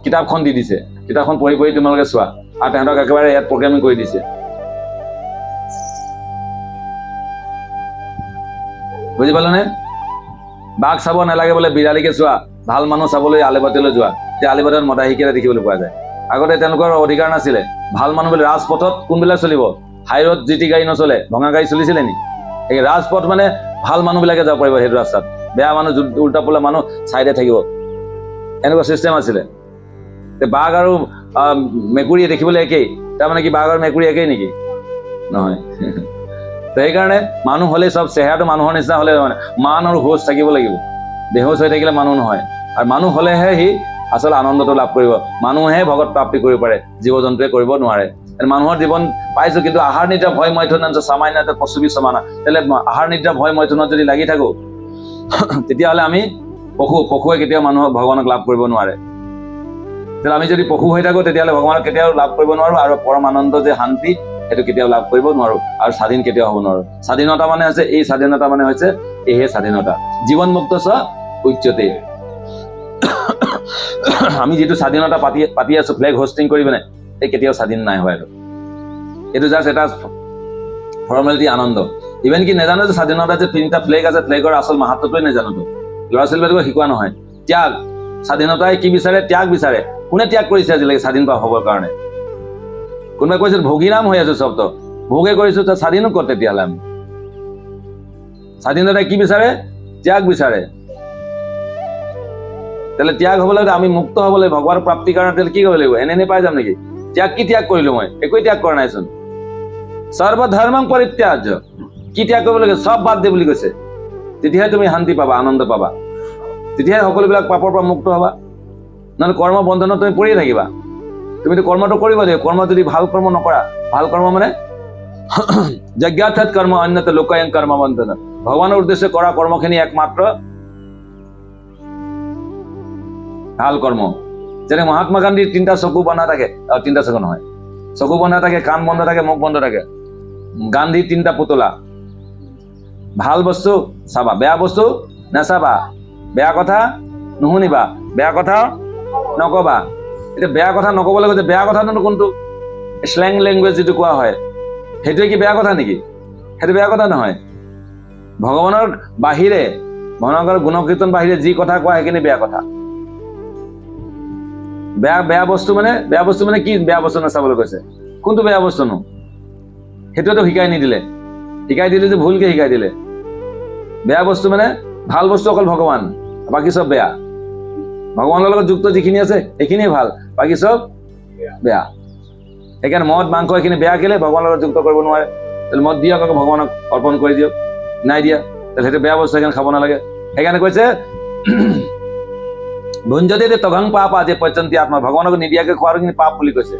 কিতাপখন দি দিছে। কিতাপখন পঢ়ি পঢ়ি তোমালোকে চোৱা, আৰু তেহেঁতক একেবাৰে ইয়াত প্ৰগ্ৰেমিং কৰি দিছে। বুজি পালানে? বাঘ চাব নালাগে বোলে বিৰালিকে চোৱা, ভাল মানুহ চাবলৈ আলিবাটলৈ যোৱা। এতিয়া আলিবাটত মদাহীকেইটা দেখিবলৈ পোৱা যায়। আগতে তেওঁলোকৰ অধিকাৰ নাছিলে। ভাল মানুহ বোলে ৰাজপথত কোনবিলাক চলিব? হাইৰোড যি টি গাড়ী নচলে, ভঙা গাড়ী চলিছিলে নেকি? এই ৰাজপথ মানে ভাল মানুহবিলাকে যাব পাৰিব সেইটো ৰাস্তাত। বেয়া মানুহ উল্টা পোলা মানুহ চাইডে থাকিব, এনেকুৱা চিষ্টেম আছিলে। বাঘ আৰু মেকুৰীয়ে দেখিবলৈ একেই, তাৰমানে কি বাঘ আৰু মেকুৰী একেই নেকি? নহয়। সেইকাৰণে মানুহ হ'লেই চব চেহেৰাটো মানুহৰ নিচিনা হ'লে মানে মান আৰু হোচ থাকিব লাগিব। বেহোচ হৈ থাকিলে মানুহ নহয়। আৰু মানুহ হ'লেহে সি আচলতে আনন্দটো লাভ কৰিব। মানুহে ভগত প্ৰাপ্তি কৰিব পাৰে, জীৱ জন্তুৱে কৰিব নোৱাৰে। মানুহৰ জীৱন পাইছো, কিন্তু আহাৰ নিদ্ৰা ভয় মৈথুন সামান্য পশুবি সমানা। তেলে আহাৰ নিদ্ৰা ভয় মৈথুনত যদি লাগি থাকো, তেতিয়াহ'লে আমি পশুৱে কেতিয়াও মানুহক ভগৱানক লাভ কৰিব নোৱাৰে। তেতিয়াহ'লে আমি যদি পশু হৈ থাকো, তেতিয়াহ'লে ভগৱানক কেতিয়াও লাভ কৰিব নোৱাৰো। আৰু পৰম আনন্দ যে শান্তি, সেইটো কেতিয়াও লাভ কৰিব নোৱাৰো। আৰু স্বাধীন কেতিয়াও হ'ব নোৱাৰো। স্বাধীনতা মানে হৈছে এই স্বাধীনতা মানে হৈছে এইহে স্বাধীনতা। জীৱন মুক্ত চ উচ্যতে। আমি যিটো স্বাধীনতা পাতি আছো ফ্লেগ হোষ্টিং কৰি পিনে, এই কেতিয়াও স্বাধীন নাই হয়। এইটো জাষ্ট এটা ফৰ্মেলিটি, আনন্দ। ইভেন কি নাজানো যে স্বাধীনতা যে 3টা ফ্লেগ আছে, ফ্লেগৰ আচল মাহাত্মটোৱে নাজানো। ল'ৰা ছোৱালীবিলাকক শিকোৱা নহয়। ত্যাগ, স্বাধীনতাই কি বিচাৰে? ত্যাগ বিচাৰে। কোনে ত্যাগ কৰিছে আজিলৈকে স্বাধীন হ'বৰ কাৰণে? কোনোবাই কৈছিল ভোগীৰাম হৈ আছো, চবতো ভোগে কৰিছো, তো স্বাধীনো ক'ত তেতিয়াহ'লে? আমি স্বাধীনতাই কি বিচাৰে? ত্যাগ বিচাৰে। তাহলে ত্যাগ হবলৈ আমি মুক্ত হবলৈ ভগৱান প্ৰাপ্তিৰ কাৰণে তাহলে কি কৰিব লাগিব? এনে পাই যাম নেকি? ত্যাগ কি ত্যাগ কৰিলো? মই একোৱে ত্যাগ কৰা নাইচোন। সৰ্বধৰ্মং পৰিত্যাজ্য, কি ত্যাগ কৰিব লাগে? চব বাদ দে বুলি কৈছে। তেতিয়াহে তুমি শান্তি পাবা, আনন্দ পাবা। তেতিয়াহে সকলোবিলাক পাপৰ পৰা মুক্ত হবা। নহ'লে কৰ্ম বন্ধনত তুমি পৰিয়ে থাকিবা। তুমিতো কৰ্মটো কৰিব লাগিব। কৰ্ম যদি ভাল কৰ্ম নকৰা, ভাল কৰ্ম মানে যজ্ঞাৰ্থ কৰ্ম অন্যত লোকায়ং কৰ্ম বন্ধন। ভগৱানৰ উদ্দেশ্যে কৰা কৰ্মখিনি একমাত্ৰ ভাল কৰ্ম। যেনে মহাত্মা গান্ধীৰ 3টা চকু বন্ধা থাকে, 3টা চকু নহয়, চকু বন্ধা থাকে, কাণ বন্ধ থাকে, মুখ বন্ধ থাকে। গান্ধীৰ 3টা পুতলা। ভাল বস্তু চাবা, বেয়া বস্তু নাচাবা, বেয়া কথা নুশুনিবা, বেয়া কথা নকবা। এতিয়া বেয়া কথা নকবলৈ গৈছে, বেয়া কথাটো কোনটো? স্লেং লেংগুৱেজ যিটো কোৱা হয়, সেইটোৱে কি বেয়া কথা নেকি? সেইটো বেয়া কথা নহয়। ভগৱানৰ বাহিৰে, ভগৱানৰ গুণকীৰ্তন বাহিৰে যি কথা কোৱা সেইখিনি বেয়া কথা। বেয়া বস্তু মানে কি বেয়া বস্তু নাচাবলৈ কৈছে? কোনটো বেয়া বস্তুনো? সেইটোৱেতো শিকাই নিদিলে। শিকাই দিলে যে ভুলকে শিকাই দিলে। বেয়া বস্তু মানে ভাল বস্তু অকল ভগৱান, বাকী চব বেয়া। ভগৱানৰ লগত যুক্ত যিখিনি আছে সেইখিনিয়ে ভাল, বাকী চব বেয়া। সেইকাৰণে মদ মাংস এইখিনি বেয়া কেলে? ভগৱানৰ লগত যুক্ত কৰিব নোৱাৰে। মদ দিয়ক আকৌ ভগৱানক অৰ্পণ কৰি দিয়ক, নাই দিয়া তাহলে সেইটো বেয়া বস্তু, সেইকাৰণে খাব নালাগে। সেইকাৰণে কৈছে ভুঞ্জতে তগং পাপা যে পৰ্যন্তি আত্মা, ভগৱানক নিদিয়াকে খোৱাৰ কিন্তু পাপ বুলি কৈছে।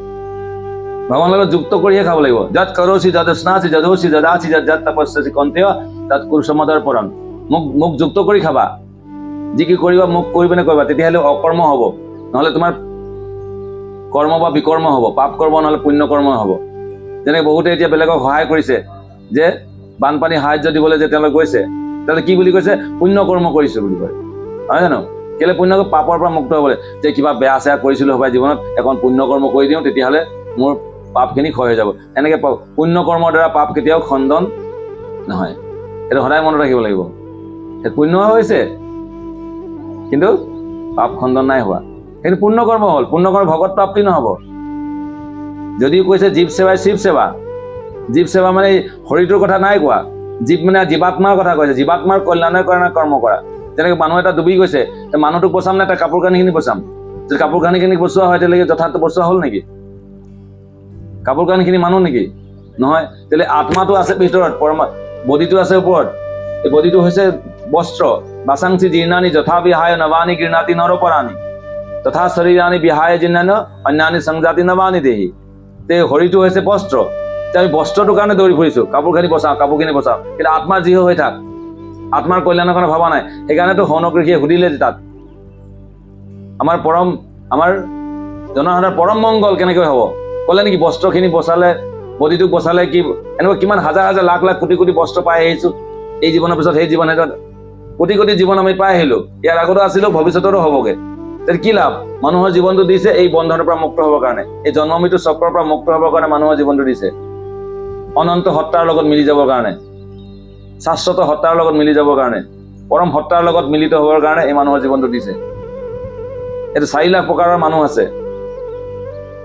ভগৱানৰ লগত যুক্ত কৰিহে খাব লাগিব। যত কৰচি যত স্নাচি যদোচি যদাচি যত তপস্যাচি কন্তেয় তাত কুৰুসমদৰ পৰণ। মোক যুক্ত কৰি খাবা, যি কি কৰিবা মোক কৰি পিনে কৰিবা, তেতিয়াহ'লে অকৰ্ম হ'ব। নহ'লে তোমাৰ কৰ্ম বা বিকৰ্ম হ'ব, পাপ কৰ্ম নহ'লে পুণ্য কৰ্ম হ'ব। যেনেকে বহুতে এতিয়া বেলেগক সহায় কৰিছে, যে বানপানী সাহায্য দিবলৈ যে তেওঁলোকে গৈছে, তেওঁলোকে কি বুলি কৈছে? পুণ্য কৰ্ম কৰিছো বুলি কয়, নহয় জানো? কেলে পুণ্য? পাপৰ পৰা মুক্ত হ'বলৈ, যে কিবা বেয়া চেয়া কৰিছিলো সবাই জীৱনত, এখন পুণ্য কৰ্ম কৰি দিওঁ, তেতিয়াহ'লে মোৰ পাপখিনি ক্ষয় হৈ যাব। এনেকে পুণ্য কৰ্মৰ দ্বাৰা পাপ কেতিয়াও খণ্ডন নহয়। সেইটো সদায় মনত ৰাখিব লাগিব। সেইটো পুণ্য হৈছে কিন্তু পাপ খণ্ডন নাই হোৱা। সেইটো পুণ্য কৰ্ম হ'ল। পুণ্য কৰ্ম ভগত প্ৰাপ্তি নহ'ব। যদিও কৈছে জীৱ সেৱাই শিৱ সেৱা, জীৱ সেৱা মানে শৰীৰটোৰ কথা নাই কোৱা, জীৱ মানে জীৱাত্মাৰ কথা কৈছে, জীৱাত্মাৰ কল্যাণৰ কাৰণে কৰ্ম কৰা। যেনেকে মানুহ এটা ডুবি গৈছে, মানুহটোক বচাম নে তাৰ কাপোৰ কানিখিনি বচাম? যদি কাপোৰ কানিখিনি বচোৱা হয় তেতিয়ালৈকে যথাৰ্থ বচোৱা হ'ল নেকি? কাপোৰ কানিখিনি মানুহ নেকি? নহয়। তেতিয়াহ'লে আত্মাটো আছে ভিতৰত, বডিটো আছে ওপৰত। এই বডিটো হৈছে বস্ত্ৰ। বাচাংসি জীৰ্ণানি যথা বিহায় নৱানি গৃণাতি নৰপৰাণি তথা শৰীৰানি বিহায় জীৰ্ণানি অন্যানি সংজাতি নৱানি দেহি। তে শৰীৰটো হৈছে বস্ত্ৰ। আমি বস্ত্ৰটোৰ কাৰণে দৌৰি ফুৰিছো, কাপোৰখিনি বচাওঁ, কাপোৰখিনি বচাওঁ, কিন্তু আত্মাৰ যি হৈ থাক, আত্মাৰ কল্যাণৰ কাৰণে ভবা নাই। সেইকাৰণেতো শৌনক ঋষিয়ে সুধিলে তাত, আমাৰ জনসাধাৰণৰ পৰম মংগল কেনেকৈ হ'ব? ক'লে নেকি বস্ত্ৰখিনি বচালে, বডিটোক বচালে কি এনেকুৱা কিমান হাজাৰ হাজাৰ লাখ লাখ কোটি কোটি বস্ত্ৰ পাই আহিছো, এই জীৱনৰ পিছত সেই জীৱন, কোটি কোটি জীৱন আমি পাই আহিলো। ইয়াৰ আগতো আছিলো, ভৱিষ্যতৰো হ'বগে। তেতিয়া কি লাভ? মানুহৰ জীৱনটো দিছে এই বন্ধনৰ পৰা মুক্ত হ'বৰ কাৰণে, এই জন্ম মৃত্যু চক্ৰৰ পৰা মুক্ত হ'বৰ কাৰণে মানুহৰ জীৱনটো দিছে। অনন্ত সত্তাৰ লগত মিলি যাবৰ কাৰণে, শাশ্বত সত্তাৰ লগত মিলি যাবৰ কাৰণে, পৰম সত্তাৰ লগত মিলিত হ'বৰ কাৰণে এই মানুহৰ জীৱনটো দিছে। এইটো 4 লাখ প্ৰকাৰৰ মানুহ আছে।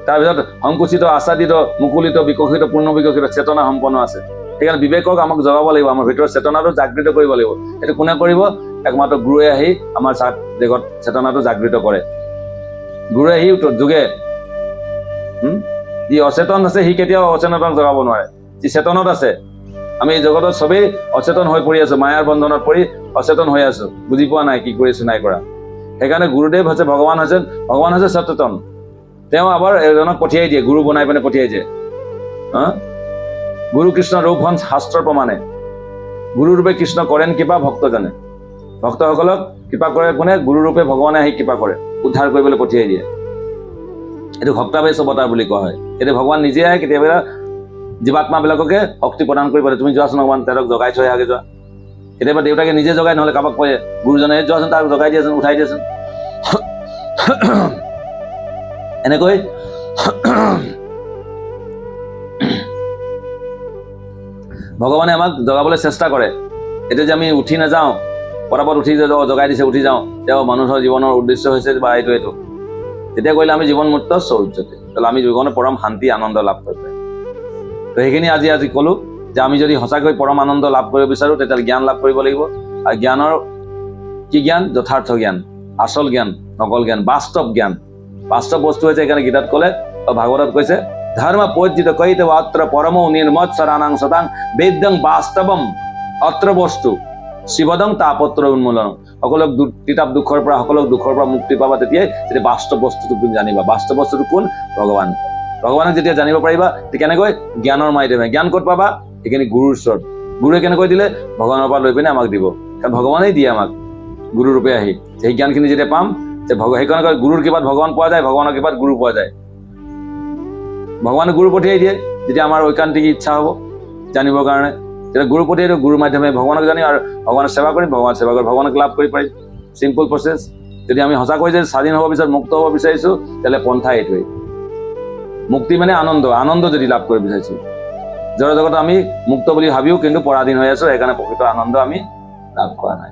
তাৰপিছত সংকুচিত, আচ্ছাদিত, মুকুলিত, বিকশিত, পূৰ্ণ বিকশিত, চেতনা সম্পন্ন আছে। সেইকাৰণে বিবেকক আমাক জগাব লাগিব, আমাৰ ভিতৰৰ চেতনাটো জাগৃত কৰিব লাগিব। সেইটো কোনে কৰিব? একমাত্ৰ গুৰুৱে আহি আমাৰ দেহত চেতনাটো জাগৃত কৰে। গুৰুৱে আহি যোগে, যি অচেতন আছে সি কেতিয়াও অচেতনক জগাব নোৱাৰে। যি চেতনত আছে, আমি এই জগতত চবেই অচেতন হৈ পৰি আছো, মায়াৰ বন্ধনত পৰি অচেতন হৈ আছো, বুজি পোৱা নাই কি কৰিছো নাই কৰা। সেইকাৰণে গুৰুদেৱ হৈছে ভগৱান হৈছে সচেতন। তেওঁ আবাৰ এজনক পঠিয়াই দিয়ে, গুৰু বনাই পিনে পঠিয়াই দিয়ে। গুৰু কৃষ্ণ ৰূপ হন শাস্ত্ৰৰ প্ৰমাণে। গুৰুৰূপে কৃষ্ণ কৰেন কৃপা ভক্তজনে। ভক্তসকলক কৃপা কৰে কোনে? গুৰুৰূপে ভগৱানে আহি কৃপা কৰে, উদ্ধাৰ কৰিবলৈ পঠিয়াই দিয়ে। এইটো ভক্তাবেশ অৱতাৰ বুলি কোৱা হয়। এতিয়া ভগৱান নিজে আহে, কেতিয়াবা জীৱাত্মাবিলাককে শক্তি প্ৰদান কৰিব। তুমি যোৱাচোন ভগৱান, তেওঁক জগাই থৈ আগে যোৱা। কেতিয়াবা দেউতাকে নিজে জগাই, নহ'লে কাৰোবাক কয় গুৰুজনে যোৱাচোন, তাক জগাই দিয়াচোন, উঠাই দিয়াচোন। এনেকৈ ভগৱানে আমাক জগাবলৈ চেষ্টা কৰে। এতিয়া যে আমি উঠি নাযাওঁ, পটাপট উঠি জগাই দিছে উঠি যাওঁ, তেওঁ মানুহৰ জীৱনৰ উদ্দেশ্য হৈছে বা এইটো তেতিয়া কৰিলে আমি জীৱন মুক্ত সৌৰ্যতে, তাহলে আমি জীৱনত পৰম শান্তি আনন্দ লাভ কৰিব পাৰিম। তো সেইখিনি আজি ক'লো যে আমি যদি সঁচাকৈ পৰম আনন্দ লাভ কৰিব বিচাৰো, তেতিয়াহ'লে জ্ঞান লাভ কৰিব লাগিব। আৰু জ্ঞানৰ কি জ্ঞান? যথাৰ্থ জ্ঞান, আচল জ্ঞান, নকল জ্ঞান, বাস্তৱ জ্ঞান। বাস্তৱ বস্তু হৈছে, সেইকাৰণে গীতাত ক'লে, ভাগৱতত কৈছে, ধৰ্ম পজ্জিত কৈত অত্ৰ পৰম নিৰ্মৎ সৰানাং সদাং বেদ্যং বাস্তৱম অত্ৰ বস্তু শিৱদং তাপত্ৰ উন্মূলন। সকলক তিতাপ দুখৰ পৰা মুক্তি পাবা তেতিয়াই, যেতিয়া বাস্তৱ বস্তুটো তুমি জানিবা। বাস্তৱ বস্তুটো কোন? ভগৱান। ভগৱানক যেতিয়া জানিব পাৰিবা, তেতিয়া কেনেকৈ? জ্ঞানৰ মাধ্যমে। জ্ঞান ক'ত পাবা? সেইখিনি গুৰুৰ ওচৰত। গুৰুৱে কেনেকৈ দিলে? ভগৱানৰ পৰা লৈ পিনে আমাক দিব। কাৰণ ভগৱানেই দিয়ে আমাক গুৰুৰ ৰূপে আহি। সেই জ্ঞানখিনি যেতিয়া পাম, সেইকাৰণে গুৰুৰ কৃপাত ভগৱান পোৱা যায়, ভগৱানৰ কৃপাত গুৰু পোৱা যায়। ভগৱানে গুৰু পঠিয়াই দিয়ে যেতিয়া আমাৰ ঐকান্তিক ইচ্ছা হ'ব জানিবৰ কাৰণে, তেতিয়া গুৰু পঠিয়াই দিওঁ। গুৰুৰ মাধ্যমে ভগৱানক জানিম আৰু ভগৱানক সেৱা কৰিম, ভগৱানক লাভ কৰি পাৰিম। Simple process. যদি আমি সঁচাকৈ যে স্বাধীন হ'ব বিচাৰো, মুক্ত হ'ব বিচাৰিছো, তেতিয়াহ'লে পন্থা এইটোৱেই। মুক্তি মানে আনন্দ যদি লাভ কৰিব বিচাৰিছো, জড় জগত আমি মুক্ত বুলি ভাবিও কিন্তু পৰাধীন হৈ আছো, সেইকাৰণে প্ৰকৃত আনন্দ আমি লাভ কৰা নাই।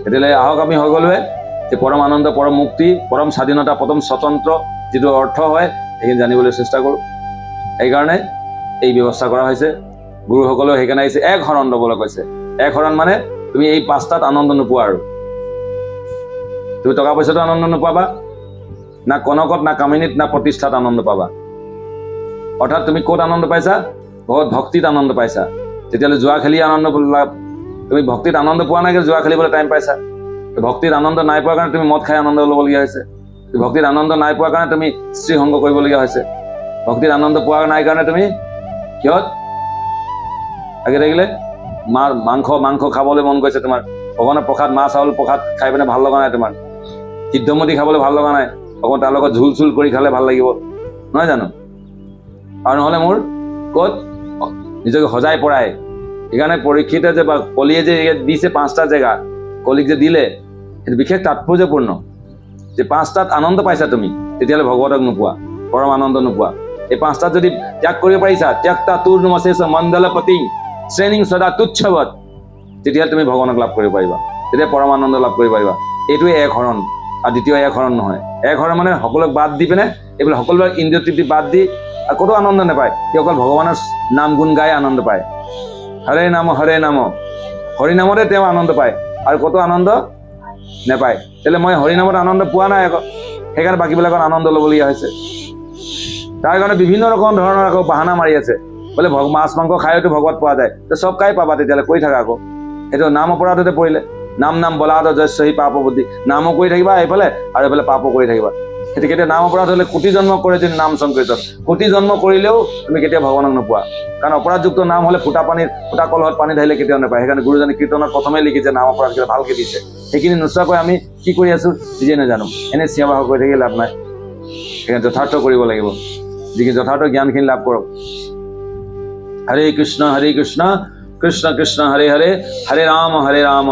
তেতিয়াহ'লে আহক আমি সকলোৱে যে পৰম আনন্দ, পৰম মুক্তি, পৰম স্বাধীনতা, পৰম স্বতন্ত্ৰ যিটো অৰ্থ হয় সেইখিনি জানিবলৈ চেষ্টা কৰোঁ। সেইকাৰণে এই ব্যৱস্থা কৰা হৈছে। গুৰুসকলেও সেইকাৰণে আহিছে এক শৰণ ল'বলৈ কৈছে। এক শৰণ মানে তুমি এই পাঁচটাত আনন্দ নোপোৱা আৰু। তুমি টকা পইচাটো আনন্দ নোপাবা, না কনকত, না কামিনীত, না প্ৰতিষ্ঠাত আনন্দ পাবা। অৰ্থাৎ তুমি ক'ত আনন্দ পাইছা? বহুত ভক্তিত আনন্দ পাইছা। তেতিয়াহ'লে জুৱা খেলি আনন্দ লাভ, তুমি ভক্তিত আনন্দ পোৱা নাই কিন্তু জুৱা খেলিবলৈ টাইম পাইছা। ভক্তিত আনন্দ নাই পোৱাৰ কাৰণে তুমি মদ খাই আনন্দ ল'বলগীয়া হৈছে। ভক্তিত আনন্দ নাই পোৱাৰ কাৰণে তুমি স্ত্ৰী সংগ কৰিবলগীয়া হৈছে। ভক্তিত আনন্দ পোৱা নাই কাৰণে তুমি কিহত আগে থাকিলে মাংস খাবলৈ মন গৈছে তোমাৰ। ভগৱানৰ প্ৰসাদ, মাছ চাউল প্ৰসাদ খাই পিনে ভাল লগা নাই তোমাৰ। সিদ্ধমতি খাবলৈ ভাল লগা নাই, অকণ তাৰ লগত ঝোল চোল কৰি খালে ভাল লাগিব, নহয় জানো? আৰু নহ'লে মোৰ ক'ত নিজকে সজাই পৰাই। সেইকাৰণে পৰীক্ষিতে যে বা কলিয়ে যে দিছে 5টা জেগা, কলিক যে দিলে সেইটো বিশেষ তাৎপৰ্যপূৰ্ণ। যে 5টাত আনন্দ পাইছা তুমি, তেতিয়াহ'লে ভগৱতক নোপোৱা, পৰম আনন্দ নোপোৱা। এই 5টাত যদি ত্যাগ কৰিব পাৰিছা, ত্যাগতা তোৰ নমশেষ মণ্ডলপতি শ্ৰেণী সদা তুচ্ছবত, তেতিয়াহ'লে তুমি ভগৱানক লাভ কৰিব পাৰিবা, তেতিয়া পৰম আনন্দ লাভ কৰিব পাৰিবা। এইটোৱে এক শৰণ, আৰু দ্বিতীয় এক শৰণ নহয়। এক শৰণ মানে সকলোক বাদ দি পিনে, এইবিলাক সকলোবিলাক ইন্দ্ৰিয় তৃপ্তি বাদ দি আৰু ক'তো আনন্দ নাপায়। সি অকল ভগৱানৰ নাম গুণ গাই আনন্দ পায়। হৰে নাম, হৰি নামতে তেওঁ আনন্দ পায়, আৰু ক'তো আনন্দ নাপায়। তেতিয়াহ'লে মই হৰি নামত আনন্দ পোৱা নাই আকৌ, সেইকাৰণে বাকীবিলাকত আনন্দ ল'বলগীয়া হৈছে। তাৰ কাৰণে বিভিন্ন ৰকম ধৰণৰ আকৌ বাহানা মাৰি আছে, বোলে মাছ মাংস খাইতো ভগৱত পোৱা যায়। চব খাই পাবা, তেতিয়াহ'লে কৈ থাকা আকৌ। সেইটো নাম অপৰাধতে পৰিলে। নাম বলাদ জস্যহি পাপ বুদ্ধি, নামো কৰি থাকিবা এইফালে আৰু এইফালে পাপো কৰি থাকিবা। সেইটো কেতিয়া নাম অপৰাধ হ'লে কোটি জন্ম কৰে যদি নাম সংকীৰ্তন, কোটি জন্ম কৰিলেও তুমি কেতিয়া ভগৱানক নোপোৱা। কাৰণ অপৰাধযুক্ত নাম হ'লে ফুটা কলহত পানী ঢালিলে কেতিয়াও নাপায়। সেইকাৰণে গুৰুজনে কীৰ্তনত প্ৰথমে লিখিছে নাম অপৰাধ কেইটা ভালকে দিছে। সেইখিনি নোচোৱাকৈ আমি কি কৰি আছো নিজে নাজানো, এনেই চিঞৰ বাখৰ কৰি থাকি লাভ নাই। সেইকাৰণে যথাৰ্থ কৰিব লাগিব, যিখিনি যথাৰ্থ জ্ঞানখিনি লাভ কৰক। হৰে কৃষ্ণ কৃষ্ণ কৃষ্ণ হৰে হৰে, হৰে ৰাম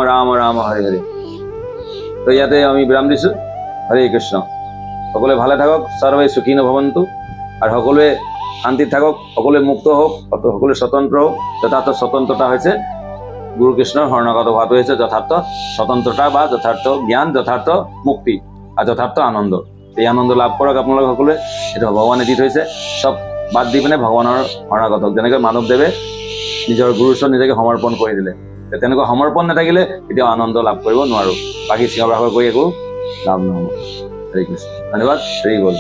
ৰাম ৰাম হৰে হৰে। তো ইয়াতে আমি বিৰাম দিছোঁ। হৰে কৃষ্ণ। সকলোৱে ভালে থাকক, সৰ্বে সুখী ভৱন্তু, আৰু সকলোৱে শান্তিত থাকক, সকলোৱে মুক্ত হওক, সকলোৱে স্বতন্ত্ৰ হওক। যথাৰ্থ স্বতন্ত্ৰতা হৈছে গুৰু কৃষ্ণৰ শৰণাগত হোৱাটো হৈছে যথাৰ্থ স্বতন্ত্ৰতা বা যথাৰ্থ জ্ঞান, যথাৰ্থ মুক্তি আৰু যথাৰ্থ আনন্দ। এই আনন্দ লাভ কৰক আপোনালোক সকলোৱে। এইটো ভগৱানে দি থৈছে, চব বাদ দি পিনে ভগৱানৰ শৰণাগত হওক। যেনেকৈ মাধৱদেৱে নিজৰ গুৰুৰ ওচৰত নিজকে সমৰ্পণ কৰি দিলে, তেনেকুৱা সমৰ্পণ নাথাকিলে কেতিয়াও আনন্দ লাভ কৰিব নোৱাৰো। বাকী চিঞৰ বাখৰ কৰি একো লাভ নহ'ব। হৰে কৃষ্ণ। ধন্যবাদ। হৰি বল।